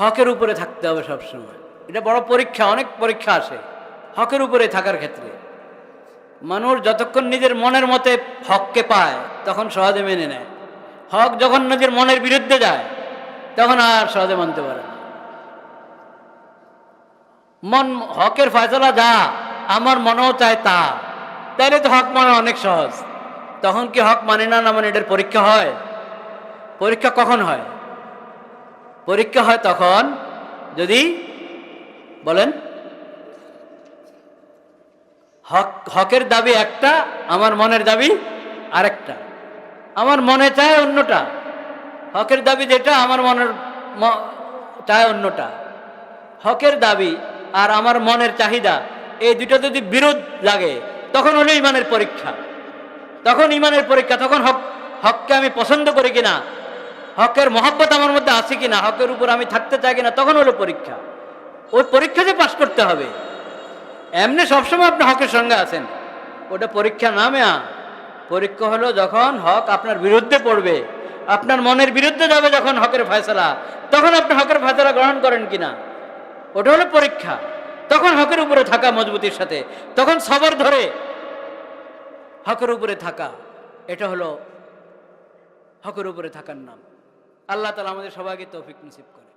হকের উপরে থাকতে হবে সবসময়। এটা বড় পরীক্ষা, অনেক পরীক্ষা আসে হকের উপরে থাকার ক্ষেত্রে। মানুষ যতক্ষণ নিজের মনের মতে হককে পায় তখন সহজে মেনে নেয়। হক যখন নিজের মনের বিরুদ্ধে যায় তখন আর সহজে মানতে পারে না। মন হকের ফয়সালা যা আমার মনেও চায় তা, তাইলে তো হক মানে অনেক সহজ। তখন কি হক মানে না, না মানে এটার পরীক্ষা হয়? পরীক্ষা কখন হয়? পরীক্ষা হয় তখন যদি বলেন হকের দাবি একটা, আমার মনের দাবি আরেকটা। আমার মনে চায় অন্যটা, হকের দাবি যেটা আমার মনের চায় অন্যটা। হকের দাবি আর আমার মনের চাহিদা এই দুটো যদি বিরোধ লাগে তখন হলো ইমানের পরীক্ষা। তখন ইমানের পরীক্ষা, তখন হককে আমি পছন্দ করি কিনা, হকের মহব্বত আমার মধ্যে আছে কিনা, হকের উপর আমি থাকতে চাই কিনা, তখন হলো পরীক্ষা। ওই পরীক্ষাতে পাশ করতে হবে। এমনি সবসময় আপনি হকের সঙ্গে আছেন, ওটা পরীক্ষা না মেয়া। পরীক্ষা হলো যখন হক আপনার বিরুদ্ধে পড়বে, আপনার মনের বিরুদ্ধে যাবে যখন হকের ফয়সালা, তখন আপনি হকের ফয়সালা গ্রহণ করেন কিনা, ওটা হলো পরীক্ষা। তখন হকের উপরে থাকা মজবুতির সাথে, তখন সবর ধরে হকের উপরে থাকা, এটা হলো হকের উপরে থাকার নাম। আল্লাহ তাআলা আমাদের সবাইকে তৌফিক নসিব করে।